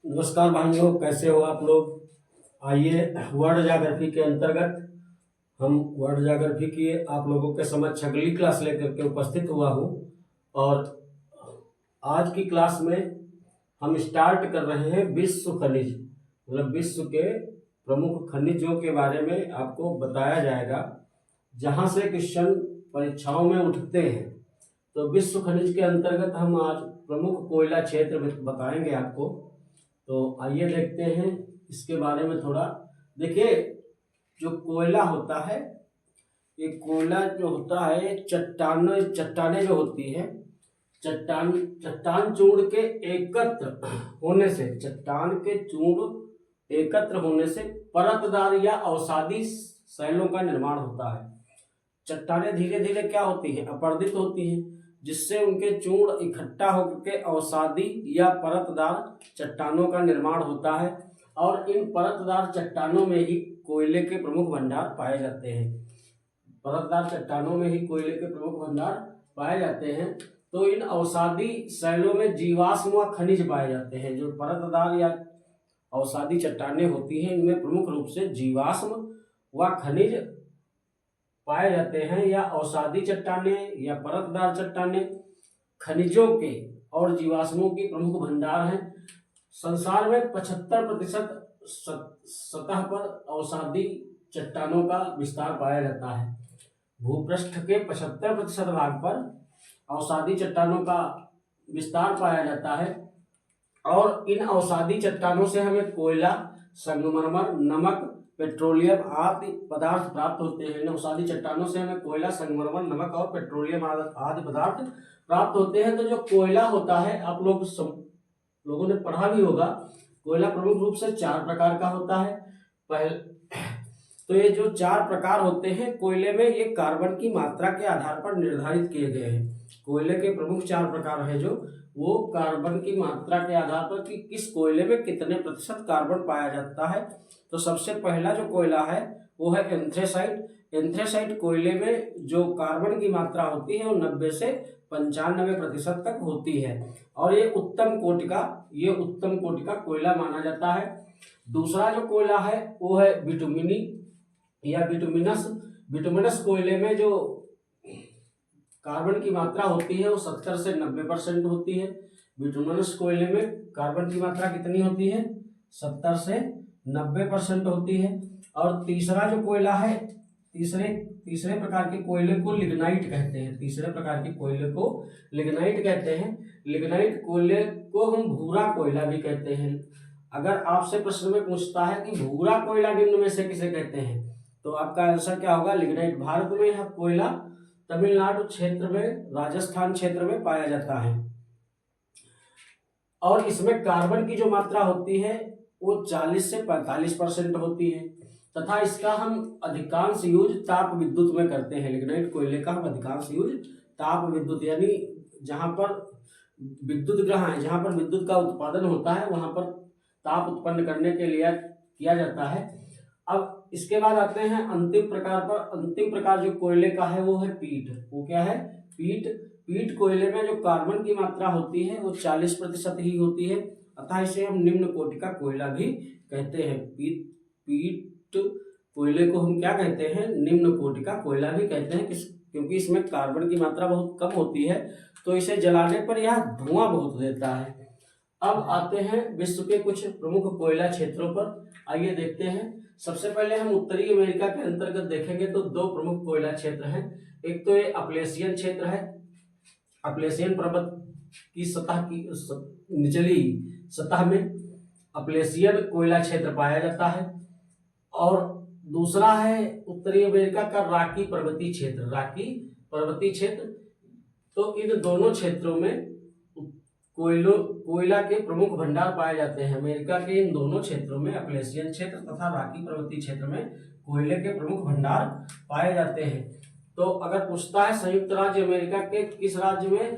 नमस्कार भाइयों, कैसे हो आप लोग। आइए, वर्ल्ड ज्योग्राफी के अंतर्गत हम वर्ल्ड ज्योग्राफी की आप लोगों के समक्ष अगली क्लास लेकर के उपस्थित हुआ हूँ। और आज की क्लास में हम स्टार्ट कर रहे हैं विश्व खनिज, मतलब विश्व के प्रमुख खनिजों के बारे में आपको बताया जाएगा, जहाँ से क्वेश्चन परीक्षाओं में उठते हैं। तो विश्व खनिज के अंतर्गत हम आज प्रमुख कोयला क्षेत्र बताएंगे आपको। तो आइए देखते हैं इसके बारे में थोड़ा। देखिए, जो कोयला होता है, ये कोयला जो होता है, चट्टाने जो होती है, चट्टान चूर्ण के एकत्र होने से, चट्टान के चूर्ण एकत्र होने से परतदार या अवसादी शैलों का निर्माण होता है। चट्टानें धीरे धीरे क्या होती हैं, अपर्दित होती हैं, जिससे उनके चूर्ण इकट्ठा होकर के अवसादी या परतदार चट्टानों का निर्माण होता है। और इन परतदार चट्टानों में ही कोयले के प्रमुख भंडार पाए जाते हैं। परतदार चट्टानों में ही कोयले के प्रमुख भंडार पाए जाते हैं। तो इन अवसादी शैलों में जीवाश्म व खनिज पाए जाते हैं। जो परतदार या अवसादी चट्टानें होती हैं, इनमें प्रमुख रूप से जीवाश्म व खनिज पाए जाते हैं। या अवसादी चट्टाने या परतदार चट्टाने खनिजों के और जीवाश्मों की प्रमुख भंडार हैं। संसार में 75% सतह पर अवसादी चट्टानों का विस्तार पाया जाता है। भूपृष्ठ के 75% भाग पर अवसादी चट्टानों का विस्तार पाया जाता है। और इन अवसादी चट्टानों से हमें कोयला, संगमरमर, नमक, पेट्रोलियम आदि पदार्थ प्राप्त होते हैं। इन अवसादी चट्टानों से हमें कोयला, संगमरमर, नमक और पेट्रोलियम आदि पदार्थ प्राप्त होते हैं। तो जो कोयला होता है, आप लोगों ने पढ़ा भी होगा, कोयला प्रमुख रूप से 4 प्रकार का होता है। तो ये जो 4 प्रकार होते हैं कोयले में, ये कार्बन की मात्रा के आधार पर निर्धारित किए गए हैं। कोयले के प्रमुख 4 प्रकार हैं, जो वो कार्बन की मात्रा के आधार पर कि किस कोयले में कितने प्रतिशत कार्बन पाया जाता है। तो सबसे पहला जो कोयला है वो है एंथ्रेसाइट। एंथ्रेसाइट कोयले में जो कार्बन की मात्रा होती है वो 90 से 95% तक होती है। और ये उत्तम कोटि का कोयला माना जाता है। दूसरा जो कोयला है वो है बिटुमिनी या बिटुमिनस। बिटुमिनस कोयले में जो कार्बन की मात्रा होती है वो 70 से 90% होती है। बिटुमिनस कोयले में कार्बन की मात्रा कितनी होती है? 70 से 90% होती है। और तीसरा जो कोयला है, तीसरे प्रकार के कोयले को लिग्नाइट कहते हैं। तीसरे प्रकार के कोयले को लिग्नाइट कहते हैं। लिग्नाइट कोयले को हम भूरा कोयला भी कहते हैं। अगर आपसे प्रश्न में पूछता है कि भूरा कोयला निम्न में से किसे कहते हैं, तो आपका आंसर क्या होगा? लिग्नाइट। भारत में यह कोयला तमिलनाडु क्षेत्र में, राजस्थान क्षेत्र में पाया जाता है। और इसमें कार्बन की जो मात्रा होती है वो 40 से 45% होती है। तथा इसका हम अधिकांश यूज ताप विद्युत में करते हैं। लिग्नाइट कोयले का हम अधिकांश यूज ताप विद्युत, यानी जहां पर विद्युत ग्रह है, जहां पर विद्युत का उत्पादन होता है, वहां पर ताप उत्पन्न करने के लिए किया जाता है। अब इसके बाद आते हैं अंतिम प्रकार पर। अंतिम प्रकार जो कोयले का है वो है पीट। वो क्या है? पीट। पीट कोयले में जो कार्बन की मात्रा होती है वो 40% ही होती है। अतः इसे हम निम्न कोटि का कोयला भी कहते हैं। पीट कोयले को हम क्या कहते हैं? निम्न कोटि का कोयला भी कहते हैं। क्योंकि इसमें कार्बन की मात्रा बहुत कम होती है, तो इसे जलाने पर यह धुआं बहुत देता है। अब आते हैं विश्व के कुछ प्रमुख कोयला क्षेत्रों पर। आइए देखते हैं। सबसे पहले हम उत्तरी अमेरिका के अंतर्गत देखेंगे तो 2 प्रमुख कोयला क्षेत्र हैं। एक तो ये अपलेशियन क्षेत्र है। अपलेशियन पर्वत की सतह की निचली सतह में अपलेशियन कोयला क्षेत्र पाया जाता है। और दूसरा है उत्तरी अमेरिका का रॉकी पर्वतीय क्षेत्र। रॉकी पर्वतीय क्षेत्र। तो इन दोनों क्षेत्रों में कोयला के प्रमुख भंडार पाए जाते हैं। अमेरिका के इन दोनों क्षेत्रों में, अपलेशियन क्षेत्र तथा रॉकी पर्वतीय क्षेत्र में, कोयले के प्रमुख भंडार पाए जाते हैं। तो अगर पूछता है संयुक्त राज्य अमेरिका के किस राज्य में,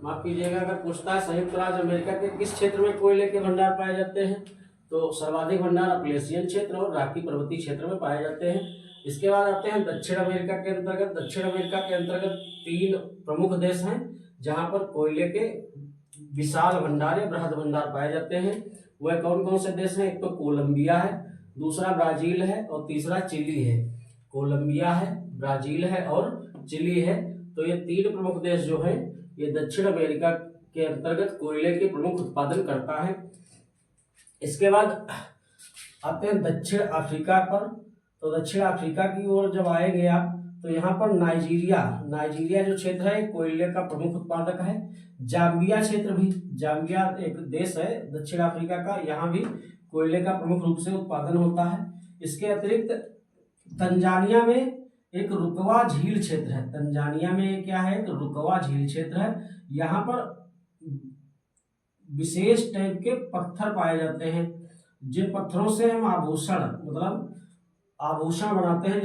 माफ कीजिएगा, अगर पूछता है संयुक्त राज्य अमेरिका के किस क्षेत्र में कोयले के भंडार पाए जाते हैं, तो सर्वाधिक भंडार अपलेशियन क्षेत्र और रॉकी पर्वतीय क्षेत्र में पाए जाते हैं। इसके बाद आते हैं दक्षिण अमेरिका के अंतर्गत। दक्षिण अमेरिका के अंतर्गत 3 प्रमुख देश हैं जहां पर कोयले के विशाल भंडार या बृहद भंडार पाए जाते हैं। वह कौन कौन से देश हैं? एक तो कोलंबिया है, दूसरा ब्राजील है और तीसरा चिली है। कोलंबिया है, ब्राजील है और चिली है। तो ये तीन प्रमुख देश जो है ये दक्षिण अमेरिका के अंतर्गत कोयले के प्रमुख उत्पादन करता है। इसके बाद आते हैं दक्षिण अफ्रीका पर। तो दक्षिण अफ्रीका की ओर जब आएंगे आप तो यहाँ पर नाइजीरिया जो क्षेत्र है कोयले का प्रमुख उत्पादक है। जाम्बिया क्षेत्र भी, जाम्बिया एक देश है दक्षिण अफ्रीका का, यहाँ भी कोयले का प्रमुख रूप से उत्पादन होता है। इसके अतिरिक्त तंजानिया में एक रुकवा झील क्षेत्र है। तंजानिया में क्या है? एक रुकवा झील क्षेत्र है। यहाँ पर विशेष टाइप के पत्थर पाए जाते हैं, जिन पत्थरों से हम आभूषण मतलब आभूषण बनाते हैं।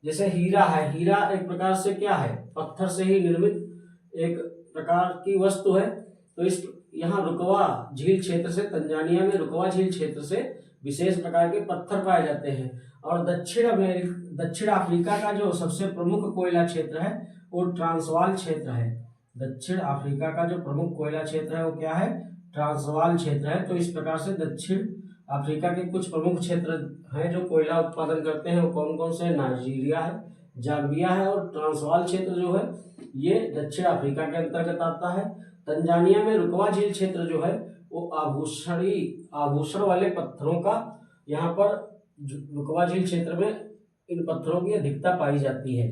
जैसे हीरा है, हीरा एक प्रकार से क्या है? पत्थर से ही निर्मित एक प्रकार की वस्तु है। तो इस यहाँ रुकवा झील क्षेत्र से, तंजानिया में रुकवा झील क्षेत्र से विशेष प्रकार के पत्थर पाए जाते हैं। और दक्षिण अफ्रीका का जो सबसे प्रमुख कोयला क्षेत्र है वो ट्रांसवाल क्षेत्र है। दक्षिण अफ्रीका का जो प्रमुख कोयला क्षेत्र है वो क्या है? ट्रांसवाल क्षेत्र है। तो इस प्रकार से दक्षिण अफ्रीका के कुछ प्रमुख क्षेत्र हैं जो कोयला उत्पादन करते हैं। वो कौन कौन से? नाइजीरिया है, जाम्बिया है और ट्रांसवाल क्षेत्र जो है ये दक्षिण अफ्रीका के अंतर्गत आता है। तंजानिया में रुकवा झील क्षेत्र जो है वो आभूषण वाले पत्थरों का, यहाँ पर रुकवा झील क्षेत्र में इन पत्थरों की अधिकता पाई जाती है।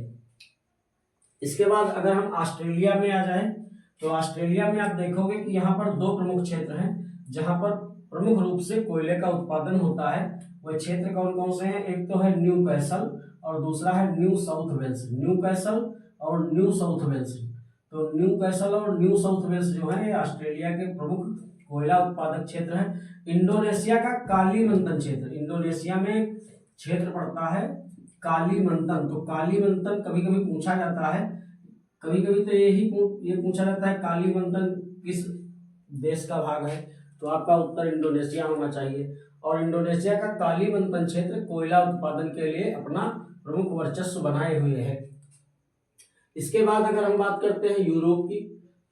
इसके बाद अगर हम ऑस्ट्रेलिया में आ जाएं तो ऑस्ट्रेलिया में आप देखोगे कि यहाँ पर दो प्रमुख क्षेत्र हैं जहाँ पर प्रमुख रूप से कोयले का उत्पादन होता है। वह क्षेत्र कौन कौन से हैं? एक तो है न्यू कैसल और दूसरा है New South Wales. Newcastle और न्यू साउथ वेल्स। तो न्यू कैसल और न्यू साउथ वेल्स जो है ये ऑस्ट्रेलिया के प्रमुख कोयला उत्पादक क्षेत्र है। इंडोनेशिया का कालीमंतन क्षेत्र, इंडोनेशिया में क्षेत्र पड़ता है कालीमंतन। तो कालीमंतन कभी कभी पूछा जाता है, कभी कभी तो ये पूछा जाता है कालीमंतन किस देश का भाग है? तो आपका उत्तर इंडोनेशिया होना चाहिए। और इंडोनेशिया का कालीमंतन क्षेत्र कोयला उत्पादन के लिए अपना प्रमुख वर्चस्व बनाए हुए है। इसके बाद अगर हम बात करते हैं यूरोप की,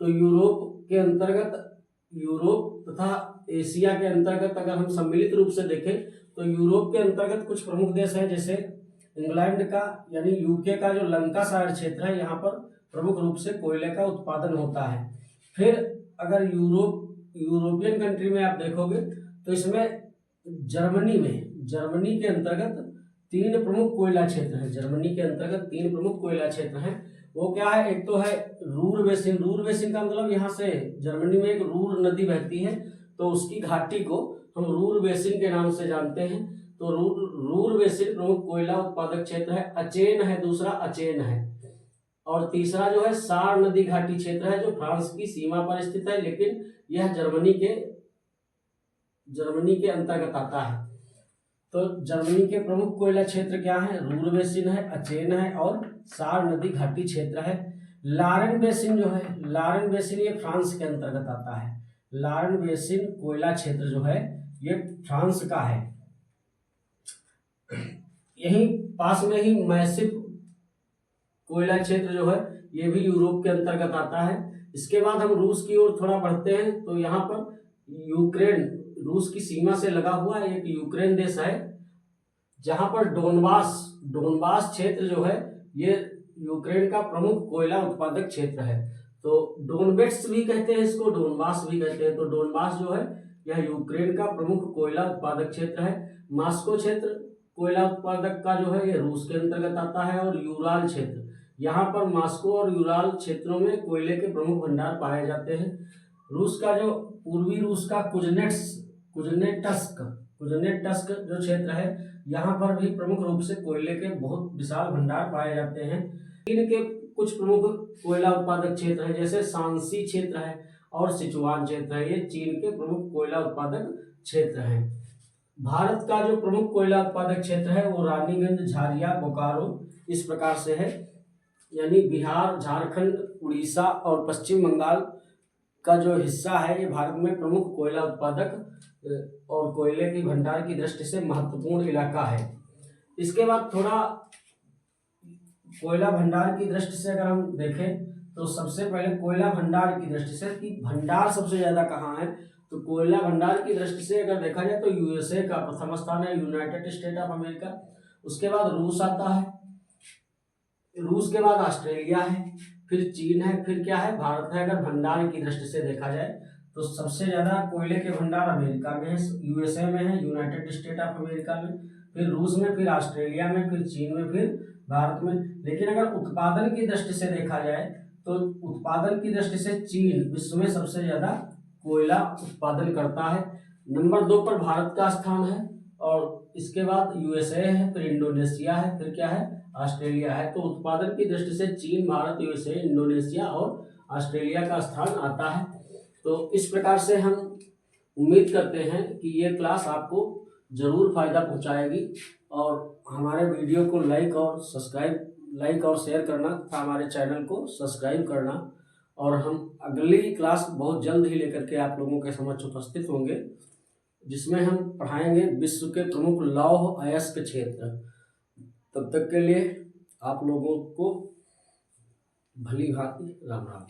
तो यूरोप के अंतर्गत, यूरोप तथा एशिया के अंतर्गत अगर हम सम्मिलित रूप से देखें तो यूरोप के अंतर्गत कुछ प्रमुख देश हैं। जैसे इंग्लैंड का यानी यूके का जो लंकाशायर क्षेत्र है, यहाँ पर प्रमुख रूप से कोयले का उत्पादन होता है। फिर अगर यूरोपियन कंट्री में आप देखोगे तो इसमें जर्मनी के अंतर्गत तीन प्रमुख कोयला क्षेत्र हैं। जर्मनी के अंतर्गत तीन प्रमुख कोयला क्षेत्र हैं। वो क्या है? एक तो है रूर बेसिन। रूर बेसिन का मतलब यहाँ से जर्मनी में एक रूर नदी बहती है तो उसकी घाटी को हम रूर बेसिन के नाम से जानते हैं। तो रूर बेसिन प्रमुख कोयला उत्पादक क्षेत्र है। अचेन है दूसरा, अचेन है। और तीसरा जो है सार नदी घाटी क्षेत्र है जो फ्रांस की सीमा पर स्थित है, लेकिन यह जर्मनी के अंतर्गत आता है। तो जर्मनी के प्रमुख कोयला क्षेत्र क्या है? रूर बेसिन है, अचेन है और सार नदी घाटी क्षेत्र है। लारेन बेसिन जो है, लारेन बेसिन ये फ्रांस के अंतर्गत आता है। लारेन बेसिन कोयला क्षेत्र जो है ये फ्रांस का है। यही पास में ही मैसिव कोयला क्षेत्र जो है ये भी यूरोप के अंतर्गत आता है। इसके बाद हम रूस की ओर थोड़ा बढ़ते हैं तो यहाँ पर यूक्रेन, रूस की सीमा से लगा हुआ एक यूक्रेन देश है जहाँ पर डोनबास क्षेत्र जो है ये यूक्रेन का प्रमुख कोयला उत्पादक क्षेत्र है। तो डोनबेट्स भी कहते हैं इसको, डोनबास भी कहते हैं। तो डोनबास जो है यह यूक्रेन का प्रमुख कोयला उत्पादक क्षेत्र है। मास्को क्षेत्र कोयला उत्पादक का जो है ये रूस के अंतर्गत आता है। और यूराल क्षेत्र, यहाँ पर मास्को और यूराल क्षेत्रों में कोयले के प्रमुख भंडार पाए जाते हैं। रूस का जो पूर्वी रूस का कुजनेटस्क जो क्षेत्र है यहाँ पर भी प्रमुख रूप से कोयले के बहुत विशाल भंडार पाए जाते हैं। चीन के कुछ प्रमुख कोयला उत्पादक क्षेत्र है जैसे शांसी क्षेत्र है और सिचुआन क्षेत्र है, ये चीन के प्रमुख कोयला उत्पादक क्षेत्र हैं। भारत का जो प्रमुख कोयला उत्पादक क्षेत्र है वो रानीगंज, झारिया, बोकारो इस प्रकार से है। यानी बिहार, झारखंड, उड़ीसा और पश्चिम बंगाल का जो हिस्सा है ये भारत में प्रमुख कोयला उत्पादक और कोयले की भंडार की दृष्टि से महत्वपूर्ण इलाका है। इसके बाद थोड़ा कोयला भंडार की दृष्टि से अगर हम देखें तो सबसे पहले कोयला भंडार की दृष्टि से कि भंडार सबसे ज्यादा कहाँ है, तो कोयला भंडार की दृष्टि से अगर देखा जाए तो यूएसए का प्रथम स्थान है, यूनाइटेड स्टेट ऑफ अमेरिका। उसके बाद रूस आता है, रूस के बाद ऑस्ट्रेलिया है, फिर चीन है, फिर क्या है, भारत है। अगर भंडार की दृष्टि से देखा जाए तो सबसे ज्यादा कोयले के भंडार अमेरिका में है, यूएसए में है, यूनाइटेड स्टेट ऑफ अमेरिका में, फिर रूस में, फिर ऑस्ट्रेलिया में, फिर चीन में, फिर भारत में। लेकिन अगर उत्पादन की दृष्टि से देखा जाए तो उत्पादन की दृष्टि से चीन विश्व में सबसे ज्यादा कोयला उत्पादन करता है। नंबर 2 पर भारत का स्थान है, और इसके बाद यूएसए है, फिर इंडोनेशिया है, फिर क्या है, ऑस्ट्रेलिया है। तो उत्पादन की दृष्टि से चीन, भारत, यूएसए, इंडोनेशिया और ऑस्ट्रेलिया का स्थान आता है। तो इस प्रकार से हम उम्मीद करते हैं कि ये क्लास आपको जरूर फायदा पहुंचाएगी, और हमारे वीडियो को लाइक और शेयर करना तथा हमारे चैनल को सब्सक्राइब करना। और हम अगली क्लास बहुत जल्द ही लेकर के आप लोगों के समक्ष उपस्थित होंगे, जिसमें हम पढ़ाएंगे विश्व के प्रमुख लौह अयस्क क्षेत्र। तब तक के लिए आप लोगों को भली भांति राम राम।